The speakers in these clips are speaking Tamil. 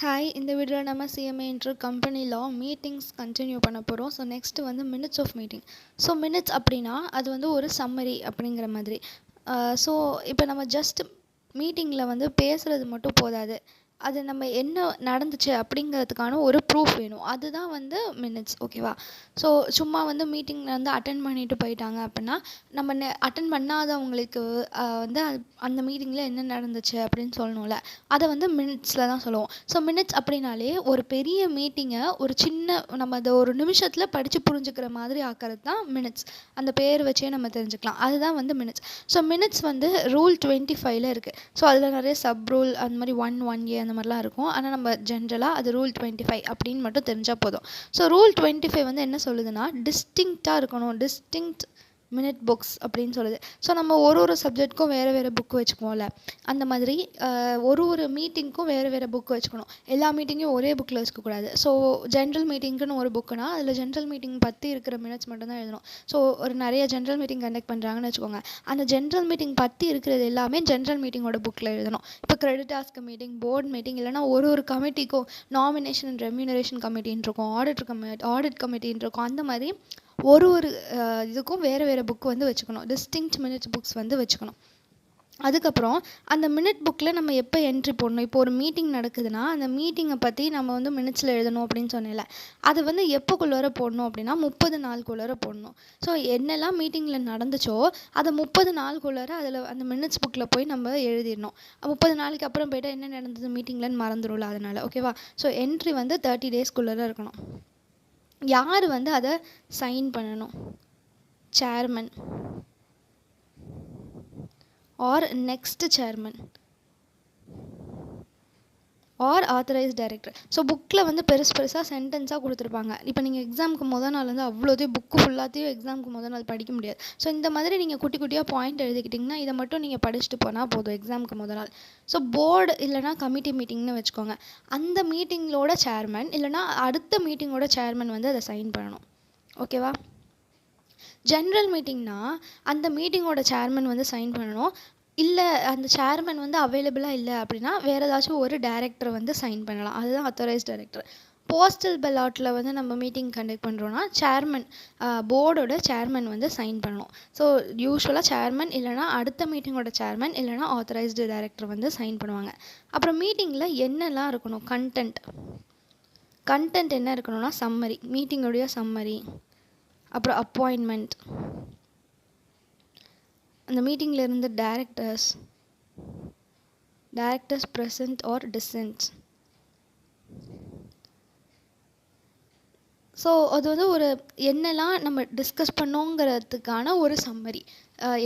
ஹாய், இந்த வீடியோவில் நம்ம CMA inter company law meetings continue பண்ண போகிறோம். ஸோ நெக்ஸ்ட்டு வந்து minutes of meeting. So minutes அப்படின்னா அது வந்து ஒரு சம்மரி அப்படிங்கிற மாதிரி. ஸோ இப்போ நம்ம ஜஸ்ட் மீட்டிங்கில் வந்து பேசுகிறது மட்டும் போதாது, அது நம்ம என்ன நடந்துச்சு அப்படிங்கிறதுக்கான ஒரு ப்ரூஃப் வேணும். அதுதான் வந்து மினிட்ஸ். ஓகேவா? ஸோ சும்மா வந்து மீட்டிங்கில் வந்து அட்டென்ட் பண்ணிட்டு போயிட்டாங்க அப்படின்னா, நம்ம அட்டென்ட் பண்ணாதவங்களுக்கு வந்து அந்த மீட்டிங்கில் என்ன நடந்துச்சு அப்படின்னு சொல்லணும்ல, அதை வந்து மினிட்ஸில் தான் சொல்லுவோம். ஸோ மினிட்ஸ் அப்படின்னாலே ஒரு பெரிய மீட்டிங்கை ஒரு சின்ன நம்ம அதை ஒரு நிமிஷத்தில் படித்து புரிஞ்சுக்கிற மாதிரி ஆக்கிறது தான் மினிட்ஸ். அந்த பேர் வச்சே நம்ம தெரிஞ்சுக்கலாம். அதுதான் வந்து மினிட்ஸ். ஸோ மினிட்ஸ் வந்து ரூல் 25ல் இருக்குது. ஸோ அதில் நிறைய சப் ரூல் அந்த மாதிரி 1A அந்த மாதிரிலாம் இருக்கும். ஆனால் நம்ம ஜென்ரலாக அது ரூல் 25 அப்படின்னு மட்டும் தெரிஞ்சால் போதும். ஸோ ரூல் 25 வந்து என்ன சொல்லுதுன்னா, டிஸ்டிங்க்டாக இருக்கணும். டிஸ்டிங்க்ட் மினிட் புக்ஸ் அப்படின்னு சொல்லுது. ஸோ நம்ம ஒரு சப்ஜெக்ட்க்கும் வேறு வேறு புக்கு வச்சுக்குவோம்ல, அந்த மாதிரி ஒரு மீட்டிங்க்கும் வேறு வேறு புக்கு வச்சுக்கணும். எல்லா மீட்டிங்கையும் ஒரே புக்கில் வச்சுக்கக்கூடாது. ஸோ ஜென்ரல் மீட்டிங்க்குன்னு ஒரு புக்குனா அதில் ஜென்ரல் மீட்டிங் பற்றி இருக்கிற மினிட்ஸ் மட்டும்தான் எழுதணும். ஸோ ஒரு நிறைய ஜென்ரல் மீட்டிங் கண்டக்ட் பண்ணுறாங்கன்னு வச்சுக்கோங்க, அந்த ஜென்ரல் மீட்டிங் பற்றி இருக்கிறது எல்லாமே ஜென்ரல் மீட்டிங்கோட புக்கில் எழுதணும். இப்போ credit task meeting, board meeting, இல்லைனா ஒரு கமிட்டிக்கும் நாமினேஷன் அண்ட் ரெம்யூனரேஷன் கமிட்டின்னு இருக்கும், ஆடிட் கமிட்டின்னு இருக்கும். அந்த மாதிரி ஒரு இதுக்கும் வேறு வேறு புக்கு வந்து வச்சுக்கணும். டிஸ்டிங்க்ட் மினிட்ஸ் புக்ஸ் வந்து வச்சுக்கணும். அதுக்கப்புறம் அந்த மினிட் புக்கில் நம்ம எப்போ என்ட்ரி போடணும். இப்போ ஒரு மீட்டிங் நடக்குதுன்னா அந்த மீட்டிங்கை பற்றி நம்ம வந்து மினிட்ஸில் எழுதணும் அப்படின்னு சொன்னேன்ல, அது வந்து எப்போக்குள்ளார போடணும் அப்படின்னா 30 நாளுக்குள்ளார போடணும். ஸோ என்னெல்லாம் மீட்டிங்கில் நடந்துச்சோ அதை 30 நாளுக்குள்ளார அதில் அந்த மினிட்ஸ் புக்கில் போய் நம்ம எழுதிடணும். 30 நாளைக்கு அப்புறம் போய்ட்டு என்ன நடந்தது மீட்டிங்லன்னு மறந்துடும்ல, அதனால். ஓகேவா? ஸோ என்ட்ரி வந்து 30 டேஸ்க்குள்ளார இருக்கணும். யார் வந்து அதை சைன் பண்ணணும்? Chairman or next chairman or authorise director. So புக்கில் வந்து பெருசாக சென்டென்ஸாக கொடுத்துருப்பாங்க. இப்போ நீங்கள் எக்ஸாமுக்கு நாள் வந்து அவ்வளோதையும் புக்கு ஃபுல்லாத்தையும் எக்ஸாமுக்கு நாள் படிக்க முடியாது. ஸோ இந்த மாதிரி நீங்கள் குட்டி குட்டியாக பாயிண்ட் எழுதிக்கிட்டிங்கன்னா இதை மட்டும் நீங்கள் படிச்சுட்டு போனால் போதும் எக்ஸாமுக்கு நாள். ஸோ போர்டு இல்லைனா கமிட்டி மீட்டிங்னு வச்சுக்கோங்க. அந்த மீட்டிங்களோட சேர்மன் இல்லைனா அடுத்த மீட்டிங்கோட சேர்மன் வந்து அதை சைன் பண்ணணும். ஓகேவா? ஜென்ரல் மீட்டிங்னா அந்த மீட்டிங்கோட சேர்மன் வந்து சைன் பண்ணணும். இல்லை அந்த சேர்மன் வந்து அவைலபிளாக இல்லை அப்படின்னா வேறு ஏதாச்சும் ஒரு டைரக்டர் வந்து சைன் பண்ணலாம். அதுதான் அத்தாரைஸ் டைரக்டர். போஸ்டல் பெல்லாட்டில் வந்து நம்ம மீட்டிங் கண்டக்ட் பண்ணுறோன்னா சேர்மன், போர்டோட சேர்மன் வந்து சைன் பண்ணணும். ஸோ யூஸ்வலாக சேர்மன் இல்லைனா அடுத்த மீட்டிங்கோட சேர்மன் இல்லைனா ஆத்தரைஸ்டு டைரக்டர் வந்து சைன் பண்ணுவாங்க. அப்புறம் மீட்டிங்கில் என்னெல்லாம் இருக்கணும்? கண்டென்ட் என்ன இருக்கணும்னா சம்மரி, மீட்டிங்கோடைய சம்மரி. அப்புறம் அப்பாயின்மெண்ட், அந்த மீட்டிங்கில் இருந்த directors present or dissent. So அது வந்து ஒரு என்னெல்லாம் நம்ம டிஸ்கஸ் பண்ணோங்கிறதுக்கான ஒரு சம்மரி.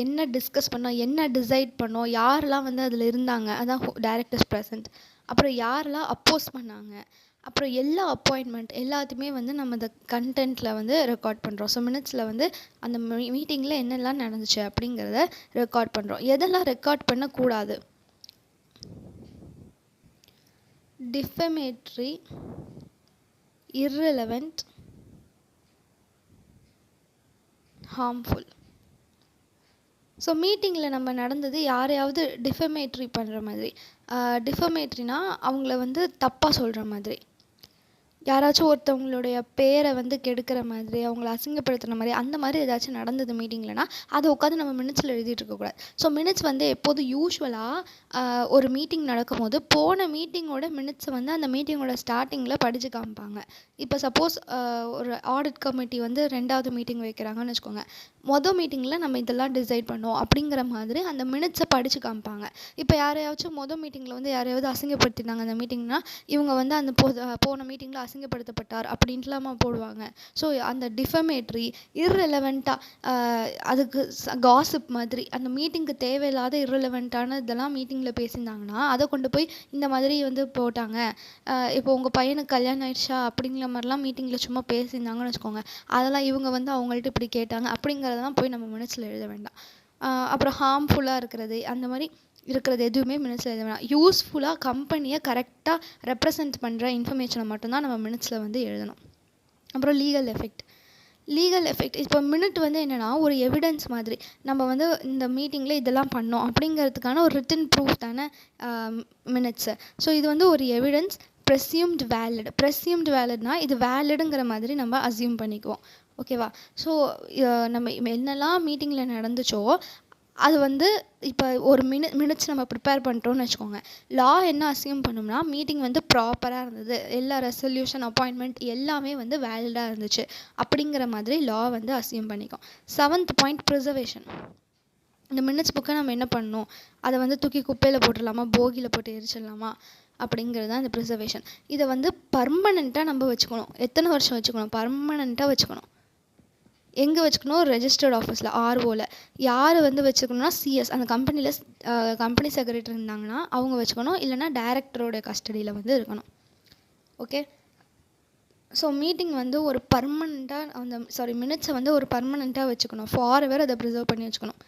என்ன டிஸ்கஸ் பண்ணோம், என்ன டிசைட் பண்ணோம், யாரெல்லாம் வந்து அதில் இருந்தாங்க, அதான் டைரக்டர்ஸ் ப்ரெசன்ட். அப்புறம் யாரெல்லாம் அப்போஸ் பண்ணாங்க, அப்புறம் எல்லா அப்பாயின்மெண்ட் எல்லாத்தையுமே வந்து நம்ம இந்த கண்டென்ட்டில் வந்து ரெக்கார்ட் பண்ணுறோம். ஸோ மினிட்ஸில் வந்து அந்த மீட்டிங்கில் என்னெல்லாம் நடந்துச்சு அப்படிங்கிறத ரெக்கார்ட் பண்ணுறோம். எதெல்லாம் ரெக்கார்ட் பண்ணக்கூடாது? டிஃபமேட்ரி, irrelevant, harmful. ஸோ மீட்டிங்கில் நம்ம நடந்தது யாரையாவது டிஃபமேட்ரி பண்ணுற மாதிரி. டிஃபமேட்ரினா அவங்கள வந்து தப்பாக சொல்கிற மாதிரி, யாராச்சும் ஒருத்தவங்களுடைய பேரை வந்து கெடுக்கிற மாதிரி, அவங்கள அசிங்கப்படுத்துகிற மாதிரி, அந்த மாதிரி ஏதாச்சும் நடந்தது மீட்டிங்லனா அதை உட்காந்து நம்ம மினிட்ஸில் எழுதிட்டு இருக்கக்கூடாது. ஸோ மினிட்ஸ் வந்து எப்போதும் யூஸ்வலாக ஒரு மீட்டிங் நடக்கும்போது போன மீட்டிங்கோட மினிட்ஸை வந்து அந்த மீட்டிங்கோட ஸ்டார்டிங்கில் படித்து காமிப்பாங்க. இப்போ சப்போஸ் ஒரு ஆடிட் கமிட்டி வந்து 2வது மீட்டிங் வைக்கிறாங்கன்னு வச்சுக்கோங்க, மீட்டிங்கில் நம்ம இதெல்லாம் டிசைட் பண்ணோம் அப்படிங்கிற மாதிரி அந்த மினிட்ஸை படித்து காமிப்பாங்க. இப்போ யாரையாச்சும் மீட்டிங்கில் வந்து யாரையாவது அசிங்கப்படுத்தினாங்க அந்த மீட்டிங்னா, இவங்க வந்து அந்த போன மீட்டிங்கில் அசிங்கப்படுத்தப்பட்டார் அப்படின்ட்டுலாமா போடுவாங்க. ஸோ அந்த டிஃபமேட்ரி, இர்ரெலவெண்ட்டாக அதுக்கு காசிப் மாதிரி அந்த மீட்டிங்க்கு தேவையில்லாத இர்ரெலவெண்ட்டான இதெல்லாம் மீட்டிங்கில் பேசியிருந்தாங்கன்னா அதை கொண்டு போய் இந்த மாதிரி வந்து போட்டாங்க. இப்போ உங்கள் பையனுக்கு கல்யாணம் ஆயிடுச்சா அப்படிங்கிற மாதிரிலாம் மீட்டிங்கில் சும்மா பேசியிருந்தாங்கன்னு வச்சுக்கோங்க, அதெல்லாம் இவங்க வந்து அவங்கள்ட்ட இப்படி கேட்டாங்க அப்படிங்கிறதெல்லாம் போய் நம்ம மினிட்ஸில் எழுத வேண்டாம். அப்புறம் ஹார்ம்ஃபுல்லாக இருக்கிறது, அந்த மாதிரி இருக்கிறது எதுவுமே மினிட்ஸில் எழுத வேணாம். யூஸ்ஃபுல்லாக கம்பெனியை கரெக்டாக ரெப்ரசன்ட் பண்ணுற இன்ஃபர்மேஷனை மட்டும்தான் நம்ம மினிட்ஸில் வந்து எழுதணும். அப்புறம் லீகல் எஃபெக்ட் இப்போ மினிட் வந்து என்னென்னா ஒரு எவிடன்ஸ் மாதிரி. நம்ம வந்து இந்த மீட்டிங்கில் இதெல்லாம் பண்ணோம் அப்படிங்கிறதுக்கான ஒரு ரிட்டன் ப்ரூஃப் தானே மினிட்ஸு. ஸோ இது வந்து ஒரு எவிடன்ஸ் ப்ரெஸ்யூம்டு வேலிட்னா இது வேலிடுங்கிற மாதிரி நம்ம அசியூம் பண்ணிக்குவோம். ஓகேவா? ஸோ நம்ம என்னெல்லாம் மீட்டிங்கில் நடந்துச்சோ அது வந்து இப்போ ஒரு மினிட்ஸ் நம்ம ப்ரிப்பேர் பண்ணிட்டோம்னு வச்சுக்கோங்க. லா என்ன அசியூம் பண்ணோம்னா மீட்டிங் வந்து ப்ராப்பராக இருந்தது, எல்லா ரெசல்யூஷன் அப்பாயின்மெண்ட் எல்லாமே வந்து வேலிடாக இருந்துச்சு அப்படிங்கிற மாதிரி லா வந்து அசியூம் பண்ணிக்கும். 7th point preservation. இந்த மினிட்ஸ் புக்கை நம்ம என்ன பண்ணணும், அதை வந்து தூக்கி குப்பையில் போட்டுடலாமா, போகியில் போட்டு எரிச்சிடலாமா அப்படிங்கிறது தான் இந்த ப்ரிசர்வேஷன். இதை வந்து பர்மனெண்ட்டாக நம்ம வச்சுக்கணும். எத்தனை வருஷம் வச்சுக்கணும்? பர்மனெண்ட்டாக வச்சுக்கணும். எங்கே வச்சுக்கணும்? ரெஜிஸ்டர்ட் ஆஃபீஸில், ஆர்ஓவில். யார் வந்து வச்சுக்கணும்னா சிஎஸ், அந்த கம்பெனியில் கம்பெனி செக்ரட்டரி இருந்தாங்கன்னா அவங்க வச்சுக்கணும், இல்லைனா டைரக்டரோட கஸ்டடியில் வந்து இருக்கணும். ஓகே. ஸோ மீட்டிங் வந்து ஒரு பர்மனெண்ட்டாக மினிட்ஸை வந்து ஒரு பர்மனெண்ட்டாக வச்சுக்கணும். ஃபார்எவர் அதை ப்ரிசர்வ் பண்ணி வச்சுக்கணும்.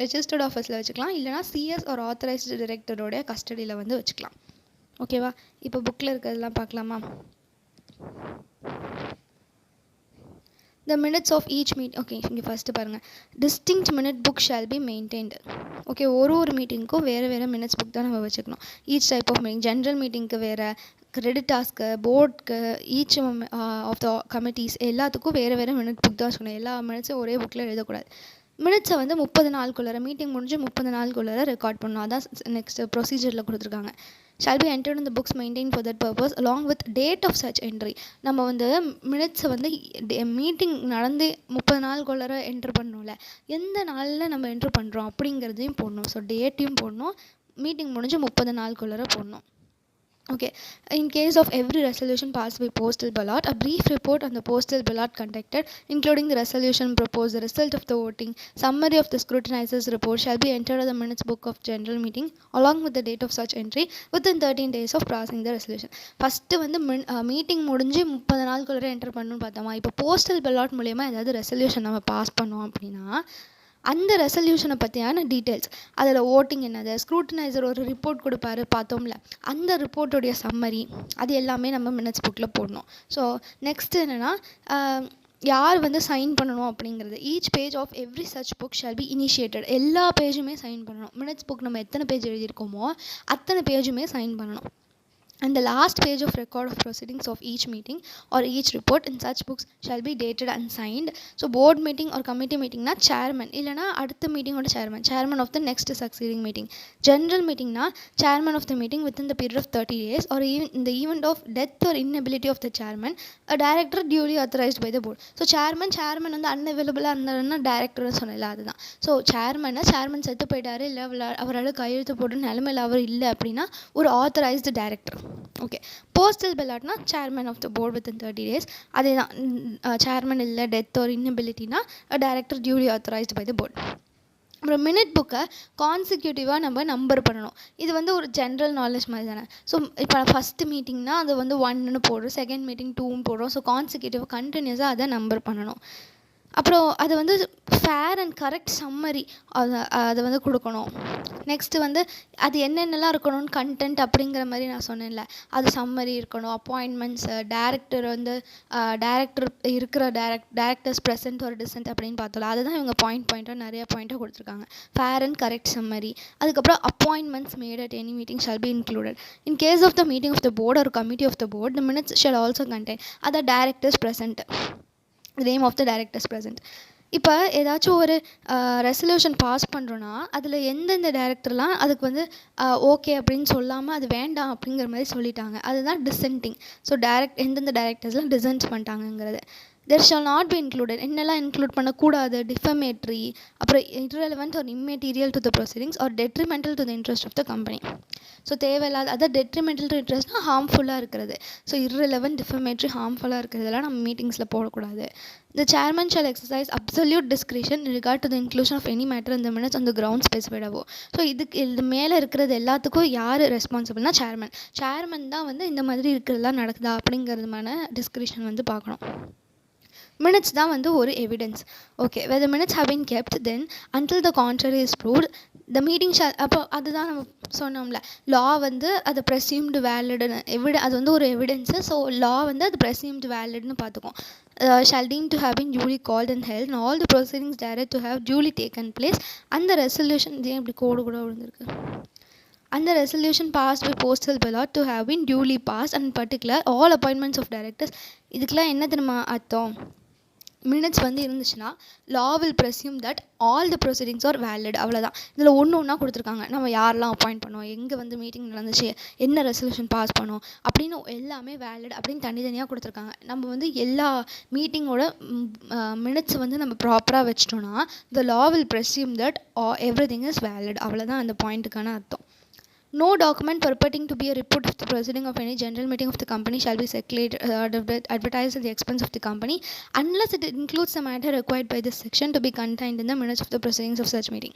ரெஜிஸ்டர்ட் ஆஃபீஸில் வச்சுக்கலாம், இல்லைனா சிஎஸ் ஒரு ஆத்தரைஸ்டு டைரக்டரோடைய கஸ்டடியில் வந்து வச்சுக்கலாம். ஓகேவா? இப்போ புக்கில் இருக்கிறதெல்லாம் பார்க்கலாமா? The minutes of each meeting. Okay, இங்கே ஃபஸ்ட்டு பாருங்கள். Distinct minute book shall be maintained. Okay, ஒரு மீட்டிங்க்கும் வேறு மினிட்ஸ் புக் தான் நம்ம வச்சுக்கணும். Each type of meeting, general மீட்டிங்க்கு வேறு, கிரெடிட் டாஸ்க்கு, போர்டுக்கு, ஈச் ஆஃப் த கமிட்டிஸ் எல்லாத்துக்கும் வேறு மினிட் புக் தான் வச்சுக்கணும். எல்லா மினிட்ஸும் ஒரே புக்கில் எழுதக்கூடாது. மினிட்ஸை வந்து 30 நாளுக்குள்ளார, மீட்டிங் முடிஞ்சு 30 நாளுக்குள்ளார ரெக்கார்ட் பண்ணணும். அதான் நெக்ஸ்ட் ப்ரொசீஜரில் கொடுத்துருக்காங்க. Shall be entered in the books maintain for that purpose along with date of such entry. நம்ம வந்து மினிட்ஸை வந்து மீட்டிங் நடந்து 30 நாளுக்குள்ளார என்ட்ரு பண்ணணும்ல, எந்த நாளில் நம்ம என்ட்ரு பண்ணுறோம் அப்படிங்கிறதையும் போடணும். ஸோ டேட்டையும் போடணும், மீட்டிங் முடிஞ்சு 30 நாளுக்குள்ளார போடணும். Okay, in case of every resolution passed by postal ballot, a brief report on the postal ballot conducted, including the resolution proposed, the result of the voting, summary of the scrutinizers' report shall be entered in the minutes book of general meeting along with the date of such entry within 13 days of passing the resolution. First வந்து மீட்டிங் முடிஞ்சு 30 நாளுக்குள்ளே என்டர் பண்ணணும்னு பார்த்தோமா. இப்போ போஸ்டல் பல்லாட் மூலயமா ஏதாவது ரெசல்யூஷன் நம்ம பாஸ் பண்ணோம் அப்படின்னா அந்த ரெசல்யூஷனை பற்றியான டீட்டெயில்ஸ், அதில் ஓட்டிங் என்னது, ஸ்க்ரூட்டனைசர் ஒரு ரிப்போர்ட் கொடுப்பாரு பார்த்தோம்ல, அந்த ரிப்போர்ட்டுடைய சம்மரி, அது எல்லாமே நம்ம மினிட்ஸ் புக்கில் போடணும். ஸோ நெக்ஸ்ட்டு என்னென்னா யார் வந்து சைன் பண்ணணும் அப்படிங்கிறது. Each page of every such book shall be initiated. எல்லா பேஜுமே சைன் பண்ணணும். மினிட்ஸ் புக் நம்ம எத்தனை பேஜ் எழுதியிருக்கோமோ அத்தனை பேஜுமே சைன் பண்ணணும். And the last page of record of proceedings of each meeting or each report in such books shall be dated and signed. So board meeting or committee meeting na chairman illana adutha meeting oda chairman of the next succeeding meeting. General meeting na chairman of the meeting within the period of 30 days or even in the event of death or inability of the chairman, a director duly authorized by the board. So chairman வந்து unavailable இருந்தாருன்னா director சொன்னல அதுதான். ஸோ chairman செத்து போயிட்டாரு, இல்லை அவரால் கையெழுத்து போட்டு நிலைமையில் அவர் இல்லை அப்படின்னா ஒரு ஆத்தரைஸ்டு டைரக்டர். ஓகே, போஸ்டல் பல்லாட்னா chairman of the board within 30 days. அதே தான், சேர்மன் இல்லை, டெத் ஒரு இன்னபிலிட்டினா director duly authorised by the board. அப்புறம் மினிட் புக்கை கான்சிக்யூட்டிவாக நம்ம நம்பர் பண்ணணும். இது வந்து ஒரு ஜென்ரல் நாலேஜ் மாதிரி தானே. ஸோ இப்போ ஃபஸ்ட்டு மீட்டிங்னா அது வந்து 1ன்னு போடுறோம், செகண்ட் மீட்டிங் 2ன்னு போடுறோம். ஸோ கான்சிக்யூட்டிவாக கண்டினியூஸாக அதை நம்பர் பண்ணணும். அப்புறம் அது வந்து ஃபேர் அண்ட் கரெக்ட் சம்மரி அதை வந்து கொடுக்கணும். நெக்ஸ்ட்டு வந்து அது என்னென்னலாம் இருக்கணும்னு கண்டென்ட் அப்படிங்கிற மாதிரி நான் சொன்னேன்ல, அது சம்மரி இருக்கணும். அப்பாயின்மெண்ட்ஸு, டேரக்டர் வந்து இருக்கிற டேரக்டர்ஸ் ப்ரெசென்ட் ஒரு டிசென்ட் அப்படின்னு பார்த்தோம்ல, அதுதான் இவங்க பாயிண்ட்டாக நிறைய பாயிண்ட்டாக கொடுத்துருக்காங்க. Fair and correct summary. அதுக்கப்புறம் appointments made at any meeting shall be included. In case of the meeting of the board ஒரு committee of the board, the minutes shall also contain அதை directors present, name of the directors present. இப்போ ஏதாச்சும் ஒரு ரெசல்யூஷன் பாஸ் பண்ணுறோன்னா அதில் எந்தெந்த டைரக்டர்லாம் அதுக்கு வந்து ஓகே அப்படின்னு சொல்லாமல் அது வேண்டாம் அப்படிங்கிற மாதிரி சொல்லிட்டாங்க, அதுதான் டிசென்டிங். ஸோ எந்தெந்த டைரக்டர்ஸ்லாம் டிசென்ட் பண்ணிட்டாங்கங்கிறது. There shall not be included. என்னெல்லாம் இன்க்ளூட் பண்ணக்கூடாது, டிஃபமேட்ரி, அப்புறம் irrelevant or immaterial to the proceedings or detrimental to the interest of the company. So தேவையில்லாத, அதாவது டெட்ரிமெண்டல் டு இன்ட்ரெஸ்ட்னா ஹார்ம்ஃபுல்லாக இருக்கிறது. ஸோ irrelevant, defamatory, ஹார்ம்ஃபுல்லாக இருக்கிறதெல்லாம் நம்ம மீட்டிங்ஸில் போடக்கூடாது. The chairman shall exercise absolute discretion in regard to the inclusion of any matter in the minutes on the ground specified above. So இது மேலே இருக்கிறது எல்லாத்துக்கும் யார் ரெஸ்பான்சிபிள்னா சேர்மன் தான் வந்து இந்த மாதிரி இருக்கிறதெல்லாம் நடக்குதா அப்படிங்கிறதுமான டிஸ்கிரிப்ஷன் வந்து பார்க்கணும். மினிட்ஸ் தான் வந்து ஒரு evidence. Okay, where the minutes have been kept then until the contrary is proved the meeting shall. அப்போ அதுதான் நம்ம சொன்னோம்ல, லா வந்து அது ப்ரெசியூம்டு வேலிடுன்னு அது வந்து ஒரு எவிடன்ஸு. ஸோ லா வந்து அது ப்ரெசியூம்டு வேலிட்னு பார்த்துக்கும். shall deem to have been duly called and held and all the proceedings direct to have duly taken place and the resolution. இதே இப்படி கோடு கூட விழுந்திருக்கு. and the resolution passed by postal ballot to have been duly passed, and in particular all appointments of directors. இதுக்கெல்லாம் என்ன தெரியுமா அர்த்தம்? மினிட்ஸ் வந்து இருந்துச்சுன்னா law will presume that all the proceedings are valid. அவ்வளோதான். இதில் ஒன்றா கொடுத்துருக்காங்க. நம்ம யாரெல்லாம் அப்பாயிண்ட் பண்ணோம், எங்கே வந்து மீட்டிங் நடந்துச்சு, என்ன ரெசல்யூஷன் பாஸ் பண்ணோம் அப்படின்னு எல்லாமே வேலிட் அப்படின்னு தனித்தனியாக கொடுத்துருக்காங்க. நம்ம வந்து எல்லா மீட்டிங்கோட மினிட்ஸ் வந்து நம்ம ப்ராப்பராக வச்சிட்டோன்னா the law will presume that everything is valid. அவ்வளோதான் அந்த பாயிண்ட்டுக்கான அர்த்தம். No document purporting to be a report of the proceeding of any general meeting of the company shall be circulated advertised at the expense of the company unless it includes the matter required by this section to be contained in the minutes of the proceedings of such meeting.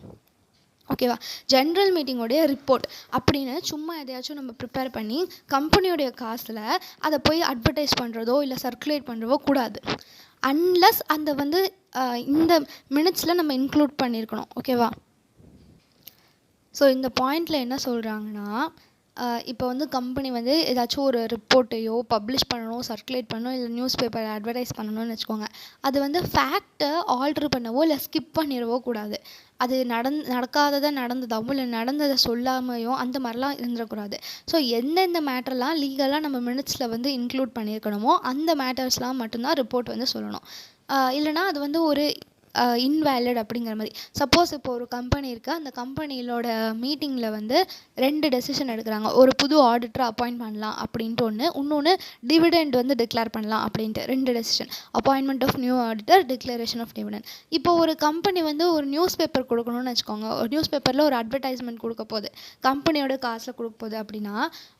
ஓகேவா? ஜென்ரல் மீட்டிங்கோடைய ரிப்போர்ட் அப்படின்னு சும்மா எதையாச்சும் நம்ம ப்ரிப்பேர் பண்ணி கம்பெனியோடைய காசில் அதை போய் அட்வர்டைஸ் பண்ணுறதோ இல்லை சர்க்குலேட் பண்ணுறதோ கூடாது. அன்லஸ் அந்த வந்து இந்த மினிட்ஸில் நம்ம இன்க்ளூட் பண்ணியிருக்கணும். ஓகேவா? ஸோ இந்த பாயிண்டில் என்ன சொல்கிறாங்கன்னா, இப்போ வந்து கம்பெனி வந்து ஏதாச்சும் ஒரு ரிப்போர்ட்டையோ பப்ளிஷ் பண்ணணும், சர்க்குலேட் பண்ணணும், இல்லை நியூஸ் பேப்பர் அட்வர்டைஸ் பண்ணணும்னு வச்சுக்கோங்க. அது வந்து ஃபேக்டை ஆல்ட்ரு பண்ணவோ இல்லை ஸ்கிப் பண்ணிடவோ கூடாது. அது நடக்காததை நடந்ததாகவும் இல்லை நடந்ததை சொல்லாமையோ அந்த மாதிரிலாம் இருந்துடக்கூடாது. ஸோ எந்தெந்த மேட்டர்லாம் லீகலாக நம்ம மினிட்ஸில் வந்து இன்க்ளூட் பண்ணியிருக்கணுமோ அந்த மேட்டர்ஸ்லாம் மட்டும்தான் ரிப்போர்ட் வந்து சொல்லணும். இல்லைனா அது வந்து ஒரு இன்வேலிட் அப்படிங்கிற மாதிரி. சப்போஸ் இப்போ ஒரு கம்பெனி இருக்குது, அந்த கம்பெனியோட மீட்டிங்கில் வந்து 2 டெசிஷன் எடுக்கிறாங்க. ஒரு புது ஆடிட்டரை அப்பாயிண்ட் பண்ணலாம் அப்படின்ட்டு ஒன்று, இன்னொன்று டிவிடெண்ட் வந்து டிக்ளேர் பண்ணலாம் அப்படின்ட்டு 2 decision. Appointment of new auditor, declaration of dividend. இப்போ ஒரு கம்பெனி வந்து ஒரு நியூஸ் பேப்பர் கொடுக்கணும்னு வச்சுக்கோங்க. ஒரு நியூஸ் பேப்பரில் ஒரு அட்வர்டைஸ்மெண்ட் கொடுக்க போகுது, கம்பெனியோட காசில் கொடுக்க போகுது அப்படின்னா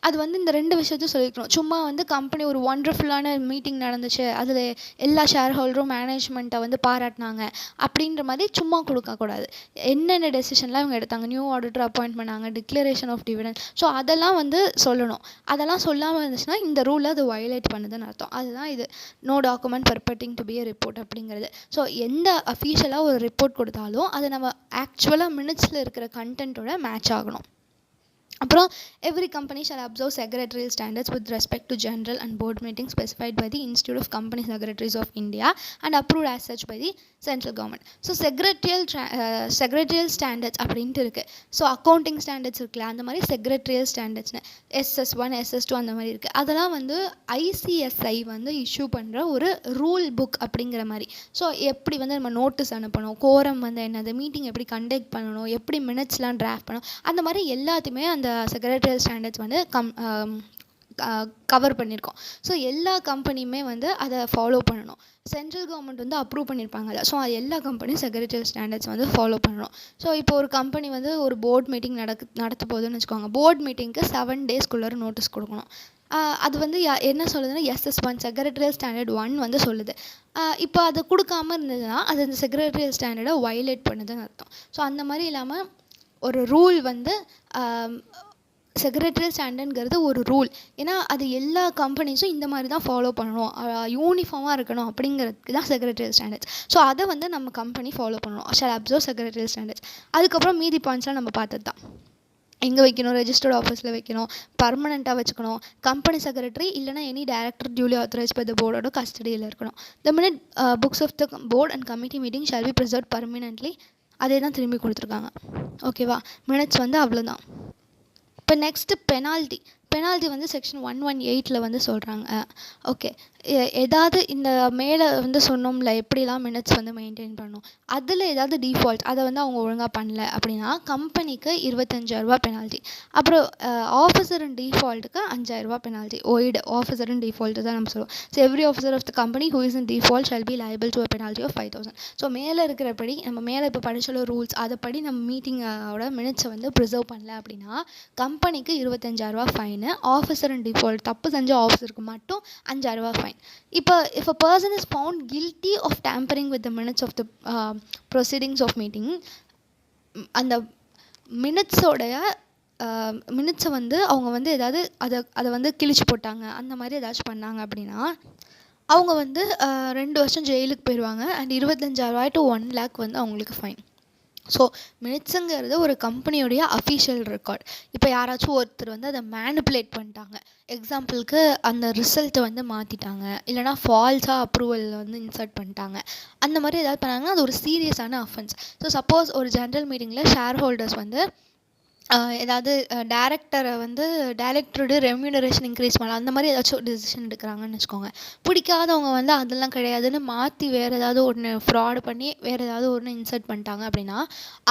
அது வந்து இந்த 2 விஷயத்தையும் சொல்லிக்கணும். சும்மா வந்து கம்பெனி ஒரு ஒண்டர்ஃபுல்லான மீட்டிங் நடந்துச்சு, அதில் எல்லா ஷேர் ஹோல்டரும் மேனேஜ்மெண்ட்டை வந்து பாராட்டினாங்க அப்படின்ற மாதிரி சும்மா கொடுக்கக்கூடாது. என்னென்ன டெசிஷன்லாம் இவங்க எடுத்தாங்க, நியூ ஆடிட்டர் அப்பாயிண்ட் பண்ணாங்க, டிக்ளரேஷன் ஆஃப் டிவிடெண்ட், ஸோ அதெல்லாம் வந்து சொல்லணும். அதெல்லாம் சொல்லாமல் இருந்துச்சுன்னா இந்த ரூலை அது வயலேட் பண்ணுதுன்னு அர்த்தம். அதுதான் இது no document purporting to be a report அப்படிங்கிறது. ஸோ எந்த அஃபீஷியலாக ஒரு ரிப்போர்ட் கொடுத்தாலும் அது நம்ம ஆக்சுவலாக மினிட்ஸில் இருக்கிற கண்டென்ட்டோட மேட்ச் ஆகணும். அப்புறம் every company shall observe secretarial standards with respect to general and board meeting specified by the Institute of Company Secretaries of India and approved as such by the Central Government. So secretarial standards அப்படின்ட்டு இருக்குது. ஸோ அக்கௌண்டிங் ஸ்டாண்டர்ட்ஸ் இருக்குல்ல, அந்த மாதிரி செக்ரட்டரியல் ஸ்டாண்டர்ட்ஸ்னு SS1 SS2 அந்த மாதிரி இருக்குது. அதெல்லாம் வந்து ICSI வந்து இஷ்யூ பண்ணுற ஒரு ரூல் புக் அப்படிங்கிற மாதிரி. ஸோ எப்படி வந்து நம்ம நோட்டீஸ் அனுப்பணும், கோரம் வந்து என்னது, மீட்டிங் எப்படி கண்டக்ட் பண்ணணும், எப்படி மினிட்ஸ்லாம் டிராஃப்ட் பண்ணணும், அந்த மாதிரி எல்லாத்தையுமே அந்த செக்ரட்டரியல் ஸ்டாண்டர்ட்ஸ் வந்து கவர் பண்ணியிருக்கோம். ஸோ எல்லா கம்பெனியுமே வந்து அதை ஃபாலோ பண்ணணும். சென்ட்ரல் கவர்மெண்ட் வந்து அப்ரூவ் பண்ணியிருப்பாங்கல்ல, ஸோ அது எல்லா கம்பெனியும் செக்ரட்டரியல் ஸ்டாண்டர்ட்ஸ் வந்து ஃபாலோ பண்ணணும். ஸோ இப்போ ஒரு கம்பெனி வந்து ஒரு போர்ட் மீட்டிங் நடத்த போகுதுன்னு வச்சுக்கோங்க. போர்ட் மீட்டிங்க்கு 7 டேஸ்க்குள்ளே நோட்டீஸ் கொடுக்கணும். அது வந்து என்ன சொல்லுதுன்னா SS1 செக்ரட்டரியல் ஸ்டாண்டர்ட் 1 வந்து சொல்லுது. இப்போ அது கொடுக்காமல் இருந்ததுன்னா அது அந்த செக்ரட்டரியல் ஸ்டாண்டர்டை வயலேட் பண்ணுதுன்னு அர்த்தம். ஸோ அந்த மாதிரி இல்லாமல் ஒரு ரூல் வந்து செக்ரட்டரியல் ஸ்டாண்டர்டுங்கிறது ஒரு ரூல். ஏன்னா அது எல்லா கம்பெனிஸும் இந்த மாதிரி தான் ஃபாலோ பண்ணணும், யூனிஃபார்மாக இருக்கணும் அப்படிங்கிறதுக்கு தான் செக்ரட்டரியல் ஸ்டாண்டர்ட்ஸ். ஸோ அதை வந்து நம்ம கம்பெனி ஃபாலோ பண்ணணும். Shall observe secretarial standards. அதுக்கப்புறம் மீதி பாயிண்ட்ஸ்லாம் நம்ம பார்த்தது தான். எங்கே வைக்கணும், ரெஜிஸ்டர்ட் ஆஃபீஸில் வைக்கணும், பர்மனெண்ட்டாக வச்சுக்கணும், கம்பெனி செக்ரட்டரி இல்லைனா any director duly authorise by the போர்டோட கஸ்டடியில் இருக்கணும். The minute books of the board and committee meeting shall be preserve permanently. அதே தான் திரும்பி கொடுத்துருக்காங்க. ஓகேவா? மினிட்ஸ் வந்து அவ்வளோதான். இப்போ நெக்ஸ்ட்டு பெனால்ட்டி வந்து செக்ஷன் 118 வந்து சொல்கிறாங்க. ஓகே, ஏதாவது இந்த மேலே வந்து சொன்னோம்ல எப்படிலாம் மினிட்ஸ் வந்து மெயின்டைன் பண்ணணும், அதில் ஏதாவது டிஃபால்ட் அதை வந்து அவங்க ஒழுங்காக பண்ணல அப்படின்னா கம்பெனிக்கு 25,000 பெனால்ட்டி. அப்புறம் ஆஃபீஸர் அண்ட் டிஃபால்ட்டுக்கு 5,000 பெனால்ட்டி. ஒய்டு ஆஃபீஸர் அண்ட் டிஃபால்ட்டு தான் நம்ம சொல்லுவோம். So every officer of the company who is in default shall be liable to a penalty of 5,000. So மேலே இருக்கிறபடி நம்ம மேலே இப்போ படிச்சுள்ள ரூல்ஸ் அதைப்படி நம்ம மீட்டிங்கோட மினிட்ஸை வந்து ப்ரிசர்வ் பண்ணல அப்படின்னா கம்பெனிக்கு 25,000 ஃபைனு, ஆஃபீஸர் அண்ட் டிஃபால்ட் தப்பு செஞ்ச ஆஃபீஸருக்கு மட்டும் 5,000 ஃபைன். இப்போ if a person is found guilty of tampering with the minutes of the proceedings of meeting, அந்த மினிட்ஸை வந்து அவங்க வந்து ஏதாவது அதை வந்து கிழிச்சு போட்டாங்க அந்த மாதிரி ஏதாச்சும் பண்ணாங்க அப்படின்னா அவங்க வந்து 2 வருஷம் ஜெயிலுக்கு போயிடுவாங்க. அண்ட் 25,000 to 1 lakh வந்து அவங்களுக்கு ஃபைன். ஸோ மினிட்ஸுங்கிறது ஒரு கம்பெனியோடைய அஃபிஷியல் ரெக்கார்ட். இப்போ யாராச்சும் ஒருத்தர் வந்து அதை மேனிப்புலேட் பண்ணிட்டாங்க, எக்ஸாம்பிளுக்கு அந்த ரிசல்ட்டை வந்து மாற்றிட்டாங்க, இல்லைனா ஃபால்ஸாக அப்ரூவல் வந்து இன்சர்ட் பண்ணிட்டாங்க, அந்த மாதிரி ஏதாவது பண்ணாங்கன்னா அது ஒரு சீரியஸான அஃபென்ஸ். ஸோ சப்போஸ் ஒரு ஜென்ரல் மீட்டிங்கில் ஷேர் ஹோல்டர்ஸ் வந்து ஏதாவது டைரக்டரோட ரெம்யூனரேஷன் இன்க்ரீஸ் பண்ணலாம், அந்த மாதிரி ஏதாச்சும் ஒரு டிசிஷன் எடுக்கிறாங்கன்னு வச்சுக்கோங்க. பிடிக்காதவங்க வந்து அதெல்லாம் கிடையாதுன்னு மாற்றி வேறு ஏதாவது ஒன்று ஃப்ராட் பண்ணி வேறு ஏதாவது ஒன்று இன்சர்ட் பண்ணிட்டாங்க அப்படின்னா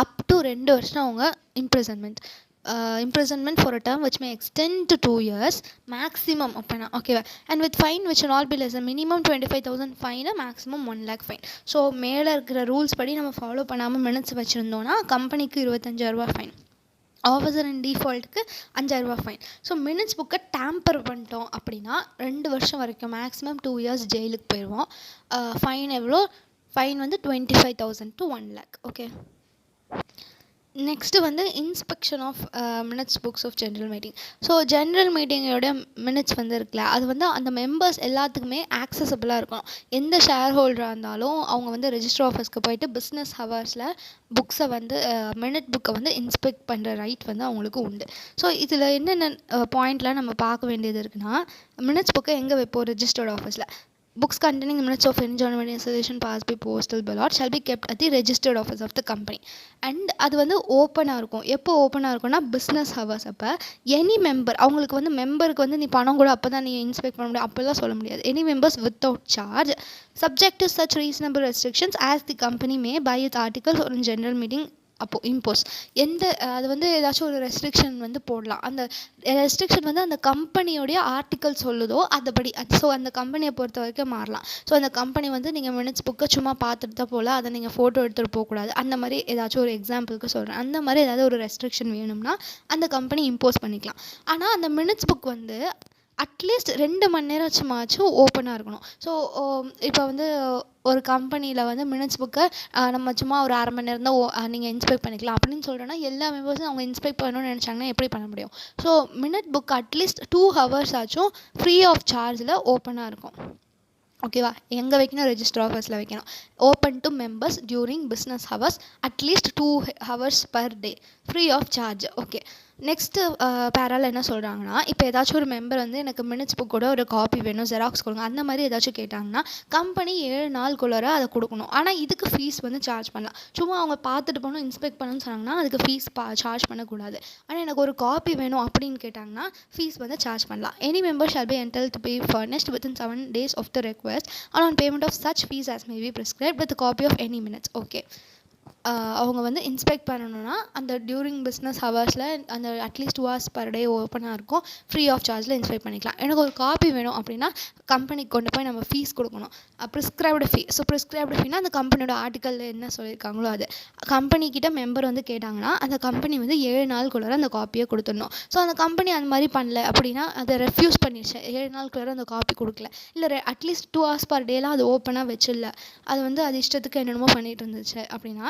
அப் டு 2 வருஷம் அவங்க imprisonment for a term which may extend to 2 years maximum அப்பனா ஓகேவா. And with fine which will not be less than minimum 25,000 fine, maximum 1 lakh fine. So மேலே இருக்கிற ரூல்ஸ் படி நம்ம ஃபாலோ பண்ணாமல் மினிட்ஸ் வச்சுருந்தோன்னா கம்பெனிக்கு 25,000 ஃபைன், ஆஃபீஸர் இன் டிஃபால்ட்டுக்கு 5,000 ஃபைன். ஸோ மினிட்ஸ் புக்கை டேம்பர் பண்ணிட்டோம் அப்படின்னா 2 வருஷம் வரைக்கும், மேக்ஸிமம் 2 years ஜெயிலுக்கு போயிடுவோம். ஃபைன் எவ்வளோ? ஃபைன் வந்து 25,000 to 1 lakh. ஓகே. நெக்ஸ்ட்டு வந்து inspection of minutes books of general meeting. So general மீட்டிங்கோட மினிட்ஸ் வந்து இருக்குல்ல, அது வந்து அந்த மெம்பர்ஸ் எல்லாத்துக்குமே ஆக்சசபிளாக இருக்கணும். எந்த ஷேர் ஹோல்டராக இருந்தாலும் அவங்க வந்து ரெஜிஸ்டர் ஆஃபீஸ்க்கு போயிட்டு பிஸ்னஸ் ஹவர்ஸில் புக்ஸை வந்து மினிட் புக்கை வந்து இன்ஸ்பெக்ட் பண்ணுற ரைட் வந்து அவங்களுக்கு உண்டு. ஸோ இதில் என்னென்ன பாயிண்ட்லாம் நம்ம பார்க்க வேண்டியது இருக்குன்னா, மினிட்ஸ் புக்கை எங்கே வைப்போம்? ரெஜிஸ்டர்ட் ஆஃபீஸில். Books containing the minutes of any journal meeting session passed by postal ballot shall be kept at the registered office of the company. And அது வந்து ஓப்பனாக இருக்கும். எப்போ ஓப்பனாக இருக்கும்னா பிஸ்னஸ் ஹவர்ஸ் அப்போ. எனி மெம்பர், அவங்களுக்கு வந்து மெம்பருக்கு வந்து நீ பணம் கூட அப்போ தான் நீ இன்ஸ்பெக்ட் பண்ண முடியும், அப்போல்லாம் சொல்ல முடியாது. Any members without charge subject to such reasonable restrictions as the company may by its articles or in general meeting அப்போது இம்போஸ். அது வந்து ஏதாச்சும் ஒரு ரெஸ்ட்ரிக்ஷன் வந்து போடலாம். அந்த ரெஸ்ட்ரிக்ஷன் வந்து அந்த கம்பெனியோடைய ஆர்டிக்கல் சொல்லுதோ அதுபடி. ஸோ அந்த கம்பெனியை பொறுத்த வரைக்கும் மாறலாம். ஸோ அந்த கம்பெனி வந்து நீங்கள் மினிட்ஸ் புக்கை சும்மா பார்த்துட்டு தான் போகல, அதை நீங்கள் ஃபோட்டோ எடுத்துகிட்டு போகக்கூடாது. அந்த மாதிரி ஏதாச்சும் ஒரு எக்ஸாம்பிளுக்கு சொல்கிறேன். அந்த மாதிரி ஏதாவது ஒரு ரெஸ்ட்ரிக்ஷன் வேணும்னா அந்த கம்பெனி இம்போஸ் பண்ணிக்கலாம். ஆனால் அந்த மினிட்ஸ் புக் வந்து அட்லீஸ்ட் 2 மணி நேரமாச்சும் ஓப்பனாக இருக்கணும். ஸோ இப்போ வந்து ஒரு கம்பெனியில் வந்து மினிட்ஸ் புக்கை நம்ம சும்மா ஒரு 1/2 மணி நேரம் தான் நீங்கள் இன்ஸ்பெக்ட் பண்ணிக்கலாம் அப்படின்னு சொல்கிறோன்னா எல்லா மெம்பர்ஸும் அவங்க இன்ஸ்பெக்ட் பண்ணணும்னு நினச்சாங்கன்னா எப்படி பண்ண முடியும்? So minute book at least 2 hours ஆச்சும் ஃப்ரீ ஆஃப் சார்ஜில் ஓப்பனாக இருக்கும். ஓகேவா? எங்கே வைக்கணும்? ரெஜிஸ்டர் ஆஃபீஸில் வைக்கணும். Open to members during business hours at least 2 hours per day, free of charge. Okay. Next பேரால் என்ன சொல்கிறாங்கன்னா, இப்போ ஏதாச்சும் ஒரு மெம்பர் வந்து எனக்கு மினிட்ஸ் புக்கோட ஒரு காப்பி வேணும், ஜெராக்ஸ் கொடுங்க, அந்த மாதிரி ஏதாச்சும் கேட்டாங்கன்னா கம்பெனி 7 நாளுக்குள்ளார அதை கொடுக்கணும். ஆனால் இதுக்கு ஃபீஸ் வந்து சார்ஜ் பண்ணலாம். சும்மா அவங்க பார்த்துட்டு போகணும், இன்ஸ்பெக்ட் பண்ணணும்னு சொன்னாங்கன்னா அதுக்கு ஃபீஸ் சார்ஜ் பண்ணக்கூடாது. ஆனால் எனக்கு ஒரு காப்பி வேணும் அப்படின்னு கேட்டாங்கன்னா ஃபீஸ் வந்து சார்ஜ் பண்ணலாம். Any member shall be entitled to pay furnished within 7 days of the request or on payment of such fees as may be prescribed with a copy of any minutes. Okay. அவங்க வந்து இன்ஸ்பெக்ட் பண்ணணுன்னா அந்த டியூரிங் பிஸ்னஸ் ஹவர்ஸில் அந்த அட்லீஸ்ட் 2 hours பர் டே ஓப்பனாக இருக்கும், ஃப்ரீ ஆஃப் சார்ஜில் இன்ஸ்பெக்ட் பண்ணிக்கலாம். எனக்கு ஒரு காப்பி வேணும் அப்படின்னா கம்பெனிக்கு கொண்டு போய் நம்ம ஃபீஸ் கொடுக்கணும், ப்ரிஸ்கிரைப்டு ஃபீ. ஸோ ப்ரிஸ்கிரைப்டு ஃபீனா அந்த கம்பெனியோட ஆர்டிக்கலில் என்ன சொல்லியிருக்காங்களோ அது. கம்பெனிக்கிட்ட மெம்பர் வந்து கேட்டாங்கன்னா அந்த கம்பெனி வந்து 7 நாளுக்குள்ளார அந்த காப்பியை கொடுத்துடணும். ஸோ அந்த கம்பெனி அந்த மாதிரி பண்ணல அப்படின்னா அதை ரெஃப்யூஸ் பண்ணிடுச்சு, 7 நாளுக்குள்ளார அந்த காப்பி கொடுக்கல, இல்லை அட்லீஸ்ட் 2 hours பர் டேலாம் அது ஓப்பனாக வச்சிடல, அது வந்து அது இஷ்டத்துக்கு என்னென்னமோ பண்ணிட்டு இருந்துச்சு அப்படின்னா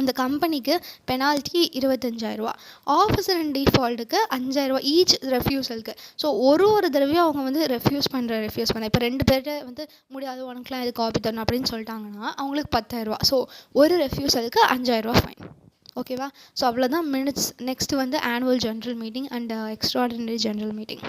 அந்த கம்பெனிக்கு பெனால்ட்டி 25,000. ஆஃபீஸர் இன் டிஃபால்ட்டுக்கு 5,000 ஈச் ரெஃப்யூசலுக்கு. ஸோ ஒரு தடவையும் அவங்க வந்து ரெஃப்யூஸ் பண்ண இப்போ 2 பேர்கிட்ட வந்து முடியாது உனக்குலாம் இது காப்பி தரணும் அப்படின்னு சொல்லிட்டாங்கன்னா அவங்களுக்கு 10,000. ஸோ ஒரு ரெஃப்யூசலுக்கு 5,000 ஃபைன். ஓகேவா? ஸோ அவ்வளோதான் மினிட்ஸ். நெக்ஸ்ட் வந்து annual general meeting and extraordinary general meeting.